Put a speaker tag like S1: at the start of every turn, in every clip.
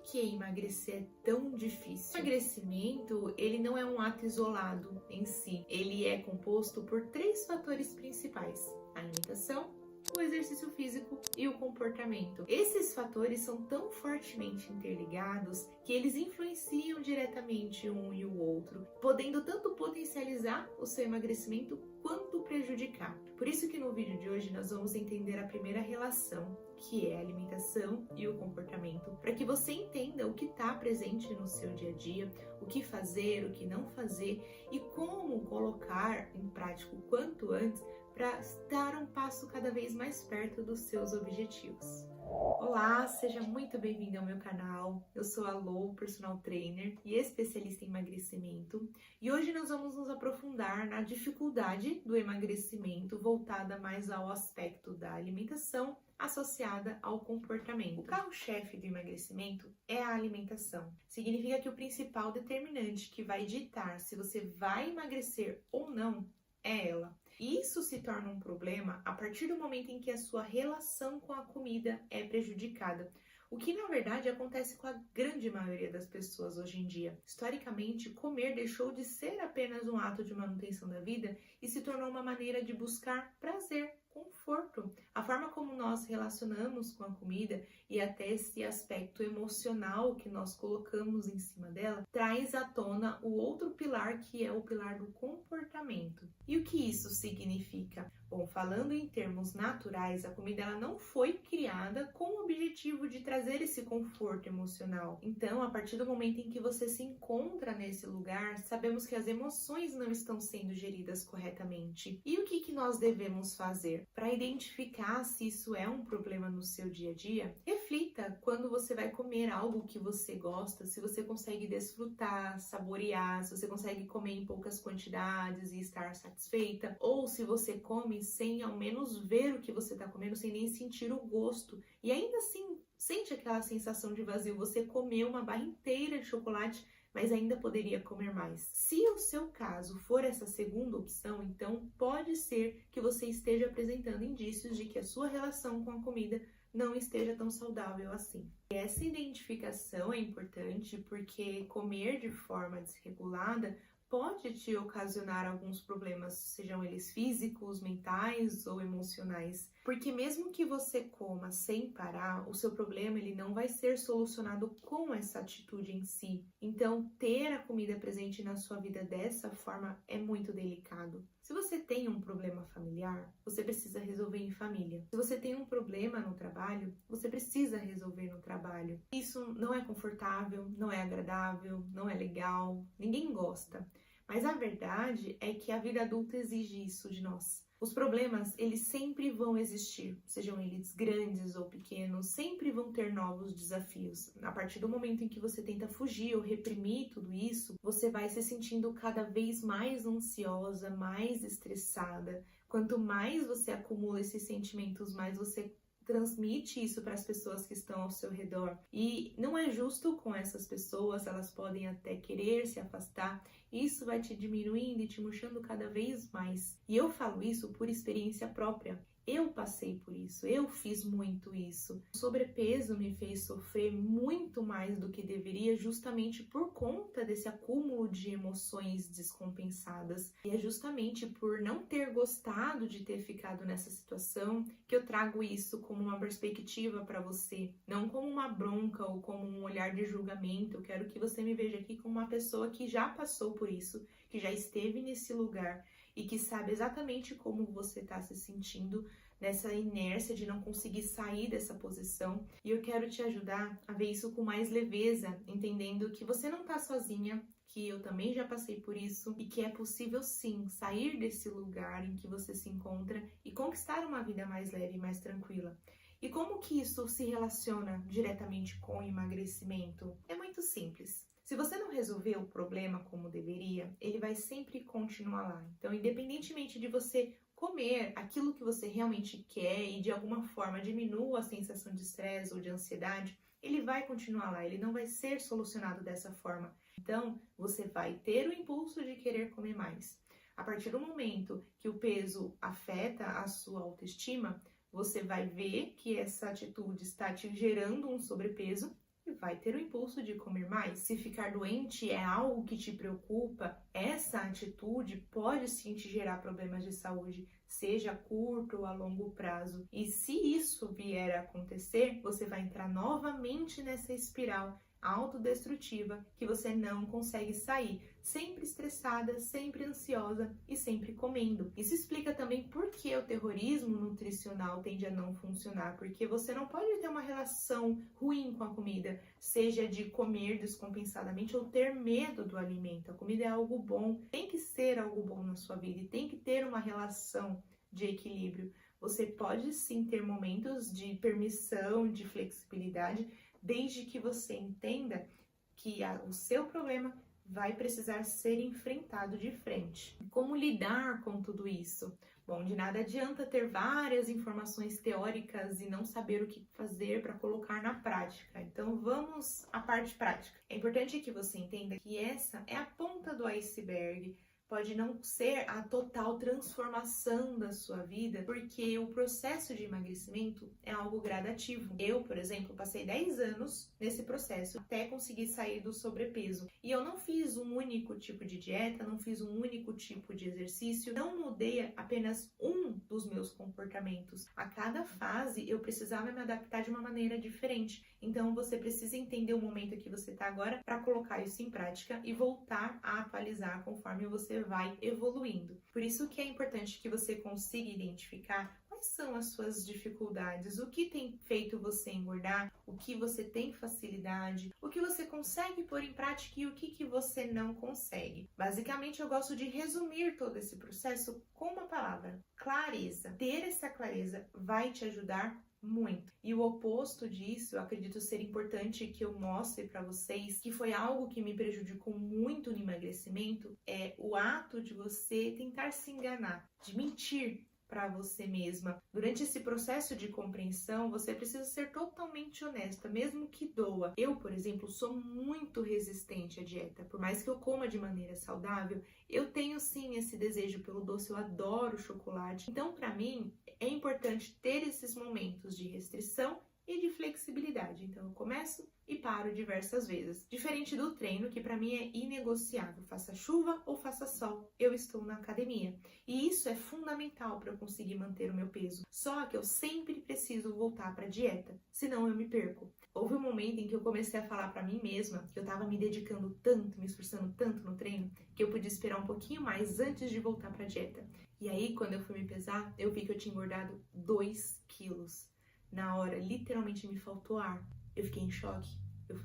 S1: que emagrecer é tão difícil? O emagrecimento, ele não é um ato isolado em si. Ele é composto por 3 fatores principais: a alimentação, o exercício físico e o comportamento. Esses fatores são tão fortemente interligados que eles influenciam diretamente um e o outro, podendo tanto potencializar o seu emagrecimento quanto prejudicar. Por isso que no vídeo de hoje nós vamos entender a primeira relação, que é a alimentação e o comportamento, para que você entenda o que está presente no seu dia a dia, o que fazer, o que não fazer e como colocar em prática o quanto antes para dar um passo cada vez mais perto dos seus objetivos. Olá, seja muito bem-vindo ao meu canal. Eu sou a Lou, personal trainer e especialista em emagrecimento, e hoje nós vamos nos aprofundar na dificuldade do emagrecimento voltada mais ao aspecto da alimentação associada ao comportamento. O carro-chefe do emagrecimento é a alimentação. Significa que o principal determinante que vai ditar se você vai emagrecer ou não é ela. E isso se torna um problema a partir do momento em que a sua relação com a comida é prejudicada, o que na verdade acontece com a grande maioria das pessoas hoje em dia. Historicamente, comer deixou de ser apenas um ato de manutenção da vida e se tornou uma maneira de buscar prazer, conforto. A forma como nós relacionamos com a comida e até esse aspecto emocional que nós colocamos em cima dela traz à tona o outro pilar, que é o pilar do comportamento. E o que isso significa? Bom, falando em termos naturais, a comida ela não foi criada com o objetivo de trazer esse conforto emocional. Então, a partir do momento em que você se encontra nesse lugar, sabemos que as emoções não estão sendo geridas corretamente. E o que nós devemos fazer? Para identificar se isso é um problema no seu dia a dia, reflita quando você vai comer algo que você gosta, se você consegue desfrutar, saborear, se você consegue comer em poucas quantidades e estar satisfeita, ou se você come sem ao menos ver o que você está comendo, sem nem sentir o gosto, e ainda assim sente aquela sensação de vazio. Você comeu uma barra inteira de chocolate, mas ainda poderia comer mais. Se o seu caso for essa segunda opção, então pode ser que você esteja apresentando indícios de que a sua relação com a comida não esteja tão saudável assim. E essa identificação é importante porque comer de forma desregulada pode te ocasionar alguns problemas, sejam eles físicos, mentais ou emocionais. Porque mesmo que você coma sem parar, o seu problema ele não vai ser solucionado com essa atitude em si. Então, ter a comida presente na sua vida dessa forma é muito delicado. Se você tem um problema familiar, você precisa resolver em família. Se você tem um problema no trabalho, você precisa resolver no trabalho. Isso não é confortável, não é agradável, não é legal, ninguém gosta. Mas a verdade é que a vida adulta exige isso de nós. Os problemas, eles sempre vão existir, sejam eles grandes ou pequenos, sempre vão ter novos desafios. A partir do momento em que você tenta fugir ou reprimir tudo isso, você vai se sentindo cada vez mais ansiosa, mais estressada. Quanto mais você acumula esses sentimentos, mais você transmite isso para as pessoas que estão ao seu redor. E não é justo com essas pessoas, elas podem até querer se afastar. Isso vai te diminuindo e te murchando cada vez mais. E eu falo isso por experiência própria. Eu passei por isso, eu fiz muito isso. O sobrepeso me fez sofrer muito mais do que deveria, justamente por conta desse acúmulo de emoções descompensadas. E é justamente por não ter gostado de ter ficado nessa situação que eu trago isso como uma perspectiva para você, não como uma bronca ou como um olhar de julgamento. Eu quero que você me veja aqui como uma pessoa que já passou por isso, que já esteve nesse lugar e que sabe exatamente como você está se sentindo nessa inércia de não conseguir sair dessa posição. E eu quero te ajudar a ver isso com mais leveza, entendendo que você não está sozinha, que eu também já passei por isso e que é possível sim sair desse lugar em que você se encontra e conquistar uma vida mais leve e mais tranquila. E como que isso se relaciona diretamente com o emagrecimento? É muito simples. Se você não resolver o problema como deveria, ele vai sempre continuar lá. Então, independentemente de você comer aquilo que você realmente quer e de alguma forma diminua a sensação de estresse ou de ansiedade, ele vai continuar lá, ele não vai ser solucionado dessa forma. Então, você vai ter o impulso de querer comer mais. A partir do momento que o peso afeta a sua autoestima, você vai ver que essa atitude está te gerando um sobrepeso e vai ter o impulso de comer mais. Se ficar doente é algo que te preocupa, essa atitude pode sim te gerar problemas de saúde, seja a curto ou a longo prazo. E se isso vier a acontecer, você vai entrar novamente nessa espiral autodestrutiva que você não consegue sair, sempre estressada, sempre ansiosa e sempre comendo. Isso explica também por que o terrorismo nutricional tende a não funcionar, porque você não pode ter uma relação ruim com a comida, seja de comer descompensadamente ou ter medo do alimento. A comida é algo bom, tem que ser algo bom na sua vida e tem que ter uma relação de equilíbrio. Você pode sim ter momentos de permissão, de flexibilidade, desde que você entenda que o seu problema vai precisar ser enfrentado de frente. Como lidar com tudo isso? Bom, de nada adianta ter várias informações teóricas e não saber o que fazer para colocar na prática. Então vamos à parte prática. É importante que você entenda que essa é a ponta do iceberg. Pode não ser a total transformação da sua vida, porque o processo de emagrecimento é algo gradativo. Eu, por exemplo, passei 10 anos nesse processo até conseguir sair do sobrepeso. E eu não fiz um único tipo de dieta, não fiz um único tipo de exercício, não mudei apenas um dos meus comportamentos. A cada fase eu precisava me adaptar de uma maneira diferente. Então você precisa entender o momento que você está agora para colocar isso em prática e voltar a atualizar conforme você vai evoluindo. Por isso que é importante que você consiga identificar quais são as suas dificuldades, o que tem feito você engordar, o que você tem facilidade, o que você consegue pôr em prática e o que você não consegue. Basicamente, eu gosto de resumir todo esse processo com uma palavra: clareza. Ter essa clareza vai te ajudar muito. E o oposto disso, eu acredito ser importante que eu mostre para vocês, que foi algo que me prejudicou muito no emagrecimento, é o ato de você tentar se enganar, de mentir para você mesma. Durante esse processo de compreensão, você precisa ser totalmente honesta, mesmo que doa. Eu, por exemplo, sou muito resistente à dieta. Por mais que eu coma de maneira saudável, eu tenho sim esse desejo pelo doce, eu adoro chocolate. Então, para mim, é importante ter esses momentos de restrição e de flexibilidade. Então, eu começo e paro diversas vezes. Diferente do treino, que para mim é inegociável. Faça chuva ou faça sol, eu estou na academia. E isso é fundamental para eu conseguir manter o meu peso. Só que eu sempre preciso voltar para a dieta, senão eu me perco. Houve um momento em que eu comecei a falar para mim mesma que eu estava me dedicando tanto, me esforçando tanto no treino, que eu podia esperar um pouquinho mais antes de voltar para a dieta. E aí, quando eu fui me pesar, eu vi que eu tinha engordado 2 quilos. Na hora, literalmente me faltou ar. Eu fiquei em choque.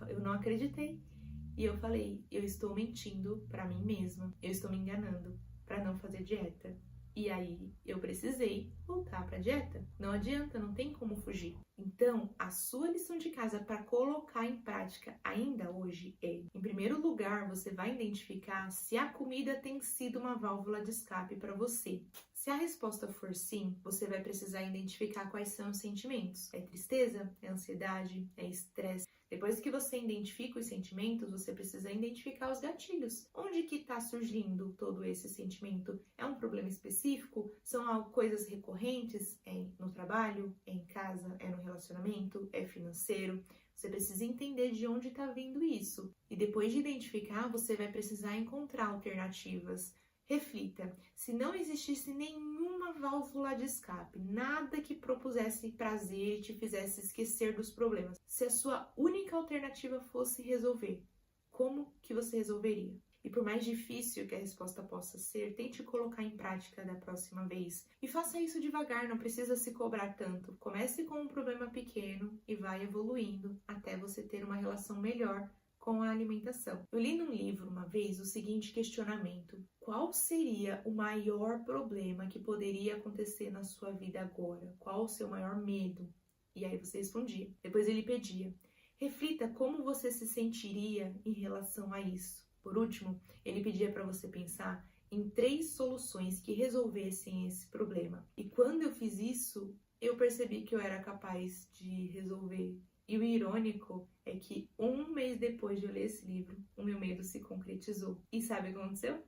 S1: Eu não acreditei. E eu falei, eu estou mentindo para mim mesma. Eu estou me enganando para não fazer dieta. E aí, eu precisei voltar para dieta. Não adianta, não tem como fugir. Então, a sua lição de casa para colocar em prática ainda hoje é: em primeiro lugar, você vai identificar se a comida tem sido uma válvula de escape para você. Se a resposta for sim, você vai precisar identificar quais são os sentimentos. É tristeza? É ansiedade? É estresse? Depois que você identifica os sentimentos, você precisa identificar os gatilhos. Onde que está surgindo todo esse sentimento? É um problema específico? São coisas recorrentes? É no trabalho? É em casa? É no relacionamento? É financeiro? Você precisa entender de onde está vindo isso. E depois de identificar, você vai precisar encontrar alternativas. Reflita, se não existisse nenhuma válvula de escape, nada que propusesse prazer e te fizesse esquecer dos problemas, se a sua única alternativa fosse resolver, como que você resolveria? E por mais difícil que a resposta possa ser, tente colocar em prática da próxima vez. E faça isso devagar, não precisa se cobrar tanto. Comece com um problema pequeno e vai evoluindo até você ter uma relação melhor com a alimentação. Eu li num livro uma vez o seguinte questionamento: qual seria o maior problema que poderia acontecer na sua vida agora? Qual o seu maior medo? E aí você respondia. Depois ele pedia: reflita como você se sentiria em relação a isso. Por último, ele pedia para você pensar em 3 soluções que resolvessem esse problema. E quando eu fiz isso, eu percebi que eu era capaz de resolver. E o irônico é que 1 mês depois de eu ler esse livro, o meu medo se concretizou. E sabe o que aconteceu?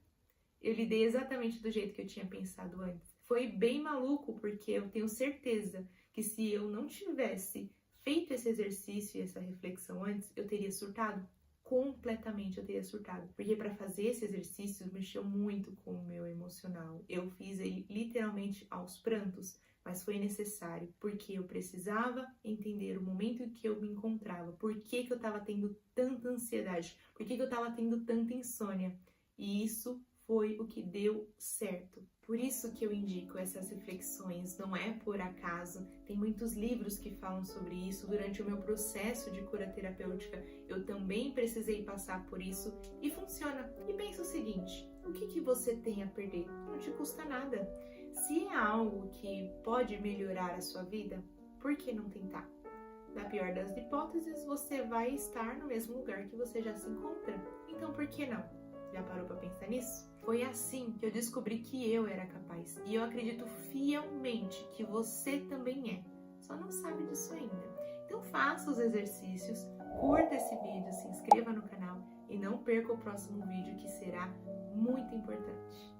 S1: Eu lidei exatamente do jeito que eu tinha pensado antes. Foi bem maluco, porque eu tenho certeza que se eu não tivesse feito esse exercício e essa reflexão antes, eu teria surtado. Completamente eu teria surtado. Porque para fazer esse exercício mexeu muito com o meu emocional. Eu fiz ele literalmente aos prantos, mas foi necessário, porque eu precisava entender o momento em que eu me encontrava, por que eu estava tendo tanta ansiedade, por que eu estava tendo tanta insônia. E isso foi o que deu certo. Por isso que eu indico essas reflexões, não é por acaso. Tem muitos livros que falam sobre isso. Durante o meu processo de cura terapêutica, eu também precisei passar por isso e funciona. E pensa o seguinte, o que você tem a perder? Não te custa nada. Se é algo que pode melhorar a sua vida, por que não tentar? Na pior das hipóteses, você vai estar no mesmo lugar que você já se encontra. Então, por que não? Já parou para pensar nisso? Foi assim que eu descobri que eu era capaz. E eu acredito fielmente que você também é. Só não sabe disso ainda. Então faça os exercícios, curta esse vídeo, se inscreva no canal e não perca o próximo vídeo que será muito importante.